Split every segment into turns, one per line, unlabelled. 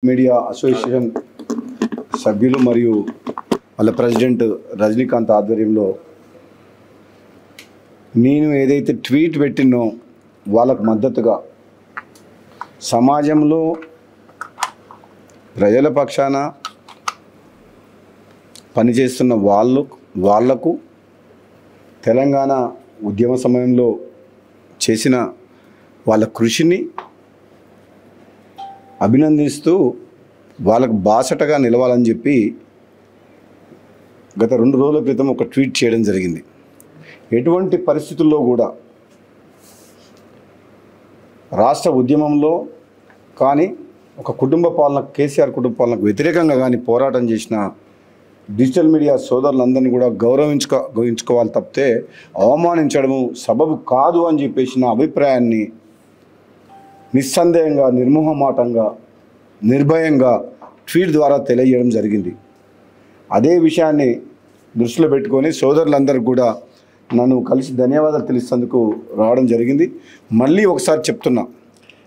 Media association సభ్యులు మరియు వాళ్ళ ప్రెసిడెంట్ రజనీకాంత్ ఆధ్వర్యంలో నేను ఏదైతే ట్వీట్ పెట్టినో వాళ్ళకు మద్దతుగా సమాజంలో ప్రజల పక్షాన పనిచేస్తున్న వాళ్లకు తెలంగాణ ఉద్యమ సమయంలో చేసిన వాళ్ళ కృషిని అభినందిస్తూ వాళ్ళకు బాసటగా నిలవాలని చెప్పి గత 2 రోజుల క్రితం ఒక ట్వీట్ చేయడం జరిగింది. ఎటువంటి పరిస్థితుల్లో కూడా రాష్ట్ర ఉద్యమంలో కానీ ఒక కుటుంబ పాలన కేసీఆర్ కుటుంబ పాలనకు వ్యతిరేకంగా కానీ పోరాటం చేసిన డిజిటల్ మీడియా సోదరులందరినీ కూడా గౌరవించుకోవాలి తప్పితే అవమానించడము సబబు కాదు అని చెప్పేసి నా అభిప్రాయాన్ని నిస్సందేహంగా నిర్మోహమాటంగా నిర్భయంగా ట్వీట్ ద్వారా తెలియజేయడం జరిగింది. అదే విషయాన్ని దృష్టిలో పెట్టుకొని సోదరులందరికీ కూడా నన్ను కలిసి ధన్యవాదాలు తెలుస్తేందుకు రావడం జరిగింది. మళ్ళీ ఒకసారి చెప్తున్నా,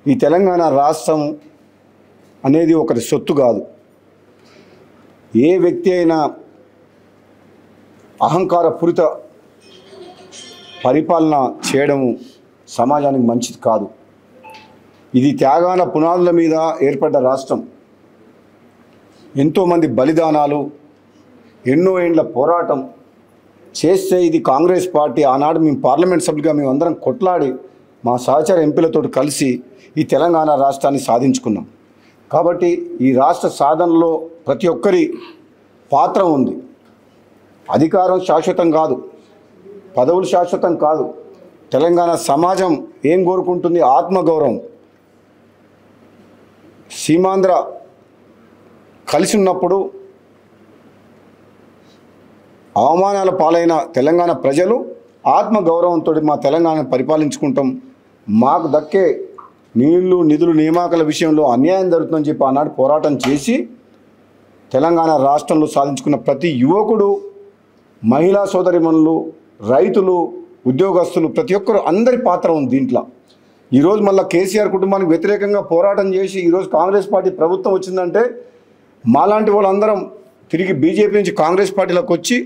ఈ తెలంగాణ రాష్ట్రం అనేది ఒకరి సొత్తు కాదు. ఏ వ్యక్తి అయినా అహంకారపూరిత పరిపాలన చేయడం సమాజానికి మంచిది కాదు. ఇది త్యాగాల పునాదుల మీద ఏర్పడ్డ రాష్ట్రం. ఎంతోమంది బలిదానాలు, ఎన్నో ఏండ్ల పోరాటం చేస్తే ఇది కాంగ్రెస్ పార్టీ ఆనాడు మేము పార్లమెంట్ సభ్యులుగా మేము అందరం కొట్లాడి మా సహచర ఎంపీలతో కలిసి ఈ తెలంగాణ రాష్ట్రాన్ని సాధించుకున్నాం. కాబట్టి ఈ రాష్ట్ర సాధనలో ప్రతి ఒక్కరి పాత్ర ఉంది. అధికారం శాశ్వతం కాదు, పదవులు శాశ్వతం కాదు. తెలంగాణ సమాజం ఏం కోరుకుంటుంది? ఆత్మగౌరవం. సీమాంధ్ర కలిసి ఉన్నప్పుడు అవమానాల పాలైన తెలంగాణ ప్రజలు ఆత్మగౌరవంతో మా తెలంగాణను పరిపాలించుకుంటాం, మాకు దక్కే నీళ్లు నిధులు నియామకాల విషయంలో అన్యాయం జరుగుతుందని చెప్పి ఆనాడు పోరాటం చేసి తెలంగాణ రాష్ట్రంలో సాధించుకున్న ప్రతి యువకుడు, మహిళా సోదరిమణులు, రైతులు, ఉద్యోగస్తులు ప్రతి ఒక్కరు అందరి పాత్ర ఉంది దీంట్లో. ఈరోజు మళ్ళీ కేసీఆర్ కుటుంబానికి వ్యతిరేకంగా పోరాటం చేసి ఈరోజు కాంగ్రెస్ పార్టీ ప్రభుత్వం వచ్చిందంటే మాలాంటి వాళ్ళందరం తిరిగి బీజేపీ నుంచి కాంగ్రెస్ పార్టీలోకి వచ్చి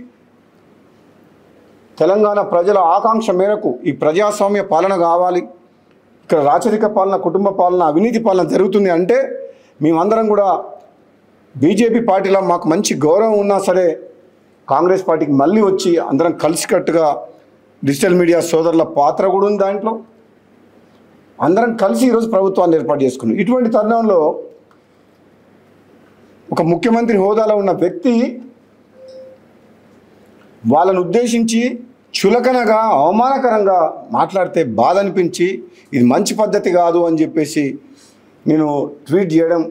తెలంగాణ ప్రజల ఆకాంక్ష మేరకు ఈ ప్రజాస్వామ్య పాలన కావాలి, ఇక్కడ రాచరిక పాలన, కుటుంబ పాలన, అవినీతి పాలన జరుగుతుంది అంటే మేమందరం కూడా బీజేపీ పార్టీలో మాకు మంచి గౌరవం ఉన్నా సరే కాంగ్రెస్ పార్టీకి మళ్ళీ వచ్చి అందరం కలిసికట్టుగా డిజిటల్ మీడియా సోదరుల పాత్ర కూడా ఉంది దాంట్లో. అందరం కలిసి ఈరోజు ప్రభుత్వాన్ని ఏర్పాటు చేసుకున్నాం. ఇటువంటి తరుణంలో ఒక ముఖ్యమంత్రి హోదాలో ఉన్న వ్యక్తి వాళ్ళను ఉద్దేశించి చులకనగా అవమానకరంగా మాట్లాడితే బాధ అనిపించి ఇది మంచి పద్ధతి కాదు అని చెప్పేసి నేను ట్వీట్ చేయడం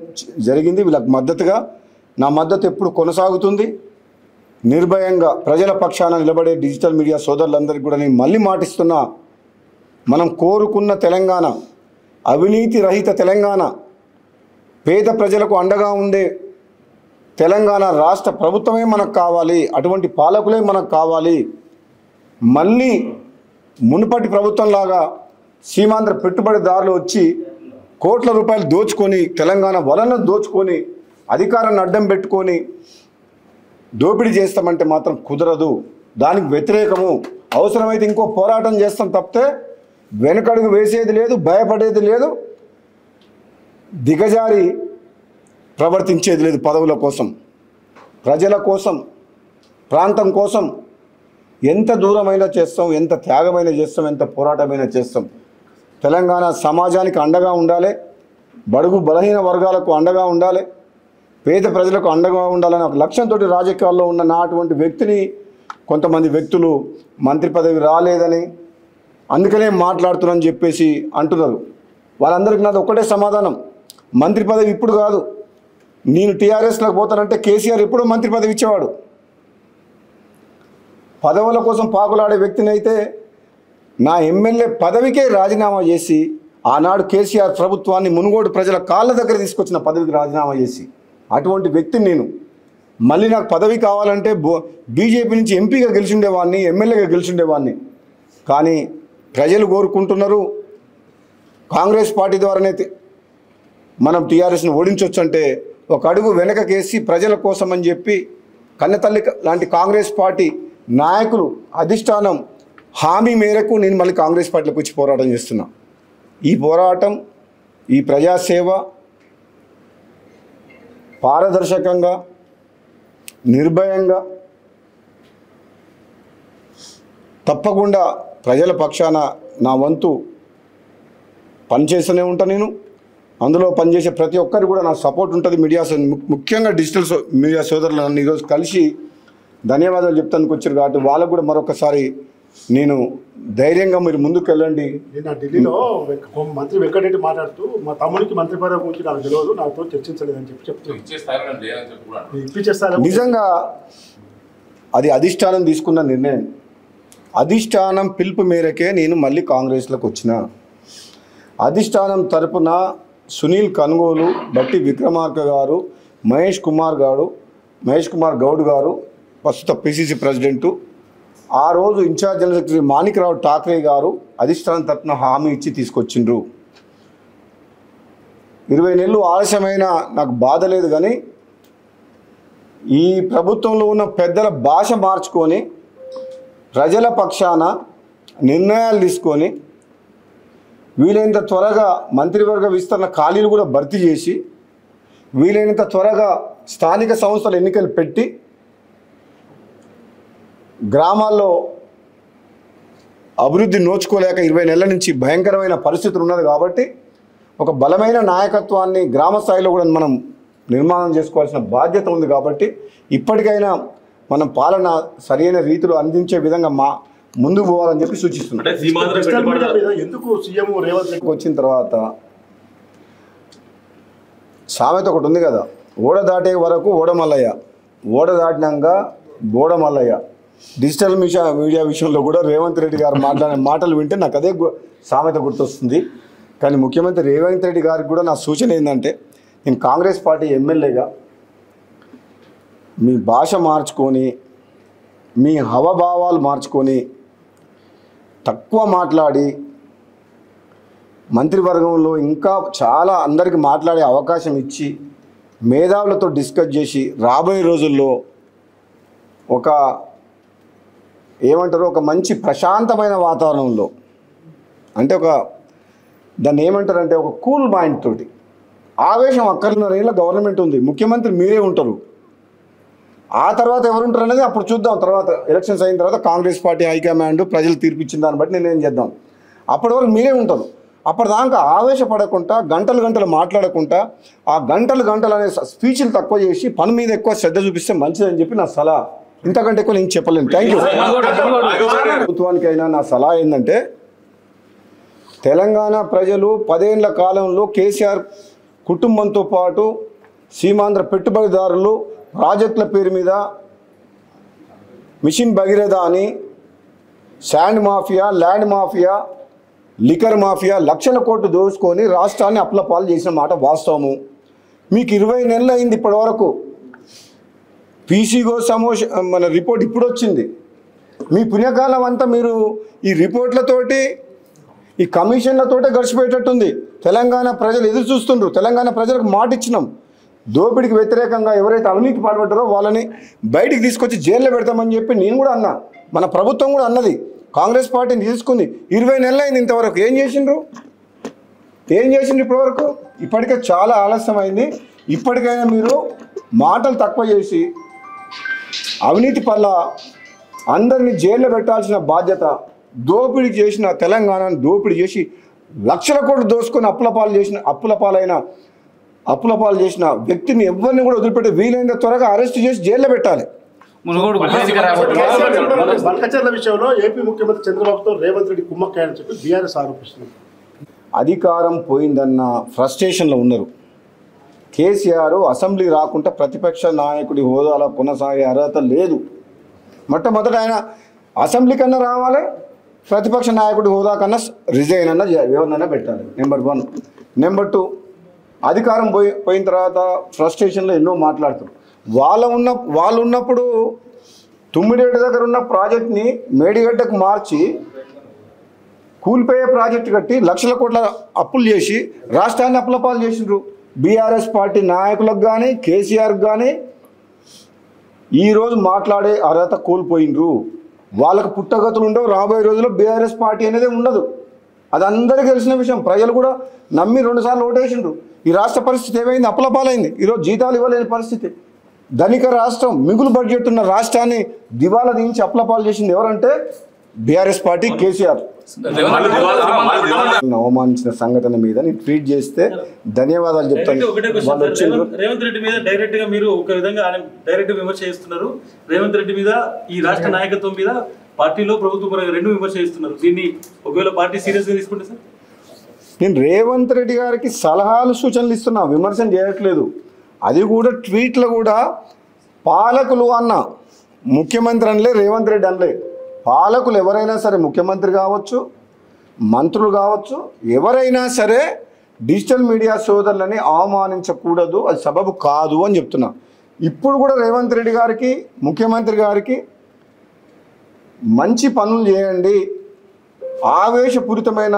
జరిగింది. వీళ్ళకి మద్దతుగా నా మద్దతు ఎప్పుడు కొనసాగుతుంది. నిర్భయంగా ప్రజల పక్షాన నిలబడే డిజిటల్ మీడియా సోదరులందరికీ కూడా నేను మళ్ళీ మాటిస్తున్నా, మనం కోరుకున్న తెలంగాణ, అవినీతి రహిత తెలంగాణ, పేద ప్రజలకు అండగా ఉండే తెలంగాణ రాష్ట్ర ప్రభుత్వమే మనకు కావాలి, అటువంటి పాలకులే మనకు కావాలి. మళ్ళీ మునుపటి ప్రభుత్వంలాగా సీమాంధ్ర పెట్టుబడిదారులు వచ్చి కోట్ల రూపాయలు దోచుకొని తెలంగాణ వలన దోచుకొని అధికారాన్ని అడ్డం పెట్టుకొని దోపిడీ చేస్తామంటే మాత్రం కుదరదు. దానికి వ్యతిరేకము. అవసరమైతే ఇంకో పోరాటం చేస్తాం తప్పితే వెనకడుగు వేసేది లేదు, భయపడేది లేదు, దిగజారి ప్రవర్తించేది లేదు. పదవుల కోసం, ప్రజల కోసం, ప్రాంతం కోసం ఎంత దూరమైనా చేస్తాం, ఎంత త్యాగమైనా చేస్తాం, ఎంత పోరాటమైనా చేస్తాం. తెలంగాణ సమాజానికి అండగా ఉండాలి, బడుగు బలహీన వర్గాలకు అండగా ఉండాలి, పేద ప్రజలకు అండగా ఉండాలని ఒక లక్ష్యంతో రాజకీయాల్లో ఉన్న నాటువంటి వ్యక్తిని కొంతమంది వ్యక్తులు మంత్రి పదవి రాలేదని అందుకనే మాట్లాడుతున్నారని చెప్పేసి అంటున్నారు. వాళ్ళందరికీ నాది ఒక్కటే సమాధానం, మంత్రి పదవి ఇప్పుడు కాదు. నేను టీఆర్ఎస్లోకి పోతానంటే కేసీఆర్ ఎప్పుడూ మంత్రి పదవి ఇచ్చేవాడు. పదవుల కోసం పాకులాడే వ్యక్తిని అయితే నా ఎమ్మెల్యే పదవికే రాజీనామా చేసి ఆనాడు కేసీఆర్ ప్రభుత్వాన్ని మునుగోడు ప్రజల కాళ్ళ దగ్గర తీసుకొచ్చిన పదవికి రాజీనామా చేసి అటువంటి వ్యక్తిని నేను. మళ్ళీ నాకు పదవి కావాలంటే బీజేపీ నుంచి ఎంపీగా గెలిచిండేవాడిని, ఎమ్మెల్యేగా గెలిచిండేవాడిని. కానీ ప్రజలు కోరుకుంటున్నారు, కాంగ్రెస్ పార్టీ ద్వారానే మనం టీఆర్ఎస్ని ఓడించవచ్చు అంటే ఒక అడుగు వెనకకేసి ప్రజల కోసం అని చెప్పి కన్నతల్లి లాంటి కాంగ్రెస్ పార్టీ నాయకులు అధిష్టానం హామీ మేరకు నేను మళ్ళీ కాంగ్రెస్ పార్టీలోకి వచ్చి పోరాటం చేస్తున్నా. ఈ పోరాటం, ఈ ప్రజాసేవ పారదర్శకంగా, నిర్భయంగా, తప్పకుండా ప్రజల పక్షాన నా వంతు పనిచేస్తూనే ఉంటాను. నేను అందులో పనిచేసే ప్రతి ఒక్కరికి కూడా నా సపోర్ట్ ఉంటుంది. ముఖ్యంగా డిజిటల్ మీడియా సోదరులు నన్ను ఈరోజు కలిసి ధన్యవాదాలు చెప్తానికి వచ్చారు కాబట్టి వాళ్ళకు కూడా మరొకసారి నేను ధైర్యంగా మీరు ముందుకు వెళ్ళండి.
నిన్న ఢిల్లీలో మంత్రి వెంకటరెడ్డి మాట్లాడుతూ మా తమ్ముడికి మంత్రి పదవి గురించి నాకు తెలియదు, నాతో చర్చించలేదని చెప్తున్నారు.
నిజంగా అది అధిష్టానం తీసుకున్న నిర్ణయం. అధిష్టానం పిలుపు మేరకే నేను మళ్ళీ కాంగ్రెస్లోకి వచ్చిన. అధిష్టానం తరపున సునీల్ కనుగోలు, బట్టి విక్రమార్క గారు, మహేష్ కుమార్ గౌడ్ గారు ప్రస్తుత పిసిసి ప్రెసిడెంటు, ఆ రోజు incharge general secretary Manikrao Thakre గారు అధిష్టానం తరపున హామీ ఇచ్చి తీసుకొచ్చిండ్రు. 20 నెలలు ఆలస్యమైన నాకు బాధ లేదు, కానీ ఈ ప్రభుత్వంలో ఉన్న పెద్దల భాష మార్చుకొని ప్రజల పక్షాన నిర్ణయాలు తీసుకొని వీలైనంత త్వరగా మంత్రివర్గ విస్తరణ ఖాళీలు కూడా భర్తీ చేసి వీలైనంత త్వరగా స్థానిక సంస్థల ఎన్నికలు పెట్టి గ్రామాల్లో అభివృద్ధి నోచుకోలేక 20 నెలల నుంచి భయంకరమైన పరిస్థితులు ఉన్నది. కాబట్టి ఒక బలమైన నాయకత్వాన్ని గ్రామ స్థాయిలో కూడా మనం నిర్మాణం చేసుకోవాల్సిన బాధ్యత ఉంది. కాబట్టి ఇప్పటికైనా మనం పాలన సరైన రీతిలో అందించే విధంగా ముందుకు పోవాలని చెప్పి సూచిస్తున్నాం. వచ్చిన తర్వాత సామెత ఒకటి ఉంది కదా, ఓడ దాటే వరకు ఓడమల్లయ్య, ఓడ దాటినాక బోడమల్లయ్య. డిజిటల్ మీడియా విషయంలో కూడా రేవంత్ రెడ్డి గారు మాట్లాడే మాటలు వింటే నాకు అదే సామెత గుర్తొస్తుంది. కానీ ముఖ్యమంత్రి రేవంత్ రెడ్డి గారికి కూడా నా సూచన ఏంటంటే, నేను కాంగ్రెస్ పార్టీ ఎమ్మెల్యేగా మీ భాష మార్చుకొని, మీ హవభావాలు మార్చుకొని, తక్కువ మాట్లాడి మంత్రివర్గంలో ఇంకా చాలా అందరికీ మాట్లాడే అవకాశం ఇచ్చి మేధావులతో డిస్కస్ చేసి రాబోయే రోజుల్లో ఒక మంచి ప్రశాంతమైన వాతావరణంలో, అంటే దాన్ని ఏమంటారంటే ఒక కూల్ మైండ్ తోటి, ఆవేశం అక్కర్లున్న గవర్నమెంట్ ఉంది, ముఖ్యమంత్రి మీరే ఉంటారు, ఆ తర్వాత ఎవరు ఉంటారు అనేది అప్పుడు చూద్దాం. తర్వాత ఎలక్షన్స్ అయిన తర్వాత కాంగ్రెస్ పార్టీ హైకమాండ్ ప్రజలు తీర్పిచ్చిన దాన్ని బట్టి నిర్ణయం చేద్దాం. అప్పటి వరకు మీరే ఉంటారు. అప్పటిదాకా ఆవేశపడకుండా, గంటలు మాట్లాడకుండా, ఆ గంటలు అనే స్పీచ్లు తక్కువ చేసి పని మీద ఎక్కువ శ్రద్ధ చూపిస్తే మంచిదని చెప్పి నా సలహా. ఇంతకంటే ఎక్కువ నేను చెప్పలేను. Thank you. ప్రభుత్వానికైనా నా సలహా ఏంటంటే, తెలంగాణ ప్రజలు 10 ఏళ్ల కాలంలో కేసీఆర్ కుటుంబంతో పాటు సీమాంధ్ర పెట్టుబడిదారులు ప్రాజెక్టుల పేరు మీద మిషన్ భగీరథ అని, sand mafia, land mafia, liquor mafia లక్షల కోట్లు దోచుకొని రాష్ట్రాన్ని అప్పులపాలు చేసిన మాట వాస్తవము. మీకు 20 నెలలు అయింది ఇప్పటి వరకు. పీసీగో మన రిపోర్ట్ ఇప్పుడు వచ్చింది. మీ పుణ్యకాలం అంతా మీరు ఈ రిపోర్ట్లతోటి, ఈ కమిషన్లతోటే గడిచిపోయేటట్టుంది. తెలంగాణ ప్రజలు ఎదురు చూస్తుండ్రు. తెలంగాణ ప్రజలకు మాట ఇచ్చినాం, దోపిడికి వ్యతిరేకంగా ఎవరైతే అవినీతి పాల్పడ్డారో వాళ్ళని బయటికి తీసుకొచ్చి జైల్లో పెడతామని చెప్పి నేను కూడా అన్నా, మన ప్రభుత్వం కూడా అన్నది. కాంగ్రెస్ పార్టీని తీసుకుంది. 20 నెలలు అయింది. ఇంతవరకు ఏం చేసిండ్రు ఇప్పటివరకు? ఇప్పటికే చాలా ఆలస్యం అయింది. ఇప్పటికైనా మీరు మాటలు తక్కువ చేసి అవినీతి పట్ల అందరినీ జైల్లో పెట్టాల్సిన బాధ్యత, దోపిడీ చేసిన తెలంగాణను దోపిడీ చేసి లక్షల కోట్లు దోసుకొని అప్పులపాలైన వ్యక్తిని ఎవరిని కూడా వదిలిపెట్టి వీలైనంత త్వరగా అరెస్ట్ చేసి జైల్లో పెట్టాలి.
బల్కచర్ల విషయంలో ఏపీ ముఖ్యమంత్రి చంద్రబాబుతో రేవంత్ రెడ్డి కుమ్మక్కాయని చెప్పి బీఆర్ఎస్ ఆరోపిస్తున్నారు.
అధికారం పోయిందన్న ఫ్రస్ట్రేషన్లో ఉన్నారు. కేసీఆర్ అసెంబ్లీ రాకుండా ప్రతిపక్ష నాయకుడి హోదాలో కొనసాగే అర్హత లేదు. మొట్టమొదట ఆయన అసెంబ్లీ కన్నా రావాలి, ప్రతిపక్ష నాయకుడి హోదా కన్నా రిజైన్ అన్న ఎవరినైనా పెట్టాలి. నెంబర్ 1. నెంబర్ 2, అధికారం పోయిన తర్వాత ఫ్రస్ట్రేషన్లో ఎన్నో మాట్లాడుతారు. వాళ్ళు ఉన్నప్పుడు తుమ్మిడేటి దగ్గర ఉన్న ప్రాజెక్ట్ని మేడిగడ్డకు మార్చి కూలిపోయే ప్రాజెక్టు కట్టి లక్షల కోట్ల అప్పులు చేసి రాష్ట్రాన్ని అప్పులపాలు చేసిండ్రు. బీఆర్ఎస్ పార్టీ నాయకులకు కానీ కేసీఆర్కి కానీ ఈరోజు మాట్లాడే అర్హత కోల్పోయినరు. వాళ్ళకు పుట్టగతులు ఉండవు. రాబోయే రోజుల్లో బీఆర్ఎస్ పార్టీ అనేది ఉండదు. అది అందరికీ తెలిసిన విషయం. ప్రజలు కూడా నమ్మి 2 సార్లు ఓటేసిండ్రు. ఈ రాష్ట్ర పరిస్థితి ఏమైంది? అప్పులపాలైంది. ఈరోజు జీతాలు ఇవ్వలేని పరిస్థితి. ధనిక రాష్ట్రం, మిగులు బడ్జెట్ ఉన్న రాష్ట్రాన్ని దివాలా దించి అప్పులపాలు చేసింది ఎవరంటే బీఆర్ఎస్ పార్టీ, కేసీఆర్. అవమానించిన సంఘటన మీద నేను ట్వీట్ చేస్తే ధన్యవాదాలు చెప్తాను.
రేవంత్ రెడ్డి మీద డైరెక్ట్ గా మీరు ఒక విధంగా డైరెక్ట్ విమర్శ చేస్తున్నారు. రేవంత్ రెడ్డి మీద, ఈ రాష్ట్ర నాయకత్వం మీద, పార్టీలో ప్రభుత్వ పరంగా 2 విమర్శ చేస్తున్నారు. దీన్ని ఒకవేళ పార్టీ సీరియస్ గా తీసుకుంటే సార్?
నేను రేవంత్ రెడ్డి గారికి సలహాలు సూచనలు ఇస్తున్నా, విమర్శన చేయట్లేదు. అది కూడా ట్వీట్లో కూడా పాలకులు అన్న, ముఖ్యమంత్రి అనలే, రేవంత్ రెడ్డి అనలే. పాలకులు ఎవరైనా సరే, ముఖ్యమంత్రి కావచ్చు, మంత్రులు కావచ్చు, ఎవరైనా సరే డిజిటల్ మీడియా సోదరులని అవమానించకూడదు. అది సబబు కాదు అని చెప్తున్నా. ఇప్పుడు కూడా రేవంత్ రెడ్డి గారికి, ముఖ్యమంత్రి గారికి మంచి పనులు చేయండి, ఆవేశపూరితమైన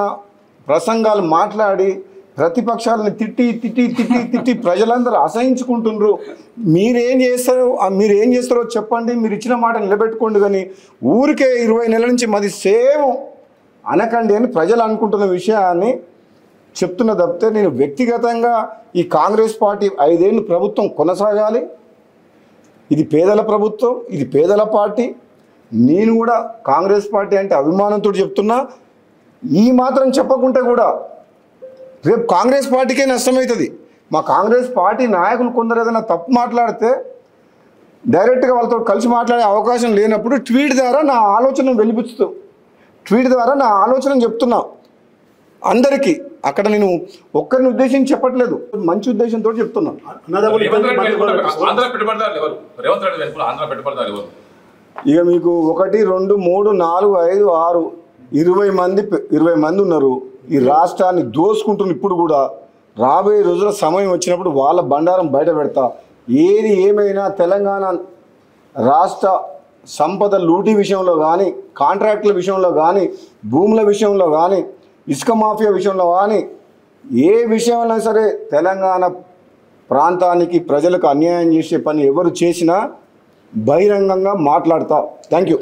ప్రసంగాలు మాట్లాడి ప్రతిపక్షాలను తిట్టి ప్రజలందరూ అసహించుకుంటున్నారు. మీరేం చేస్తారో చెప్పండి, మీరు ఇచ్చిన మాట నిలబెట్టుకోండి, కానీ ఊరికే 20 నెలల నుంచి మాది సేమ్ అనకండి అని ప్రజలు అనుకుంటున్న విషయాన్ని చెప్తున్న తప్పితే, నేను వ్యక్తిగతంగా ఈ కాంగ్రెస్ పార్టీ 5 ఏళ్ళు ప్రభుత్వం కొనసాగాలి. ఇది పేదల ప్రభుత్వం, ఇది పేదల పార్టీ. నేను కూడా కాంగ్రెస్ పార్టీ అంటే అభిమానంతో చెప్తున్నా. ఈ మాత్రం చెప్పకుంటే కూడా రేపు కాంగ్రెస్ పార్టీకే నష్టమవుతుంది. మా కాంగ్రెస్ పార్టీ నాయకులు కొందరు ఏదైనా తప్పు మాట్లాడితే డైరెక్ట్గా వాళ్ళతో కలిసి మాట్లాడే అవకాశం లేనప్పుడు ట్వీట్ ద్వారా నా ఆలోచన వెలిపిస్తూ, ట్వీట్ ద్వారా నా ఆలోచన చెప్తున్నా అందరికీ. అక్కడ నేను ఒక్కరిని ఉద్దేశించి చెప్పట్లేదు, మంచి ఉద్దేశంతో చెప్తున్నా. ఇక మీకు 1, 2, 3, 4, 5, 6, 20 మంది ఉన్నారు. ఈ రాష్ట్రాన్ని దోసుకుంటున్న. ఇప్పుడు కూడా రాబోయే రోజుల సమయం వచ్చినప్పుడు వాళ్ళ బండారం బయట పెడతా. ఏది ఏమైనా తెలంగాణ రాష్ట్ర సంపద లూటీ విషయంలో కానీ, కాంట్రాక్టుల విషయంలో కానీ, భూముల విషయంలో కానీ, ఇసుక మాఫియా విషయంలో కానీ, ఏ విషయంలో సరే తెలంగాణ ప్రాంతానికి, ప్రజలకు అన్యాయం చేసే పని ఎవరు చేసినా బహిరంగంగా మాట్లాడతా. Thank you.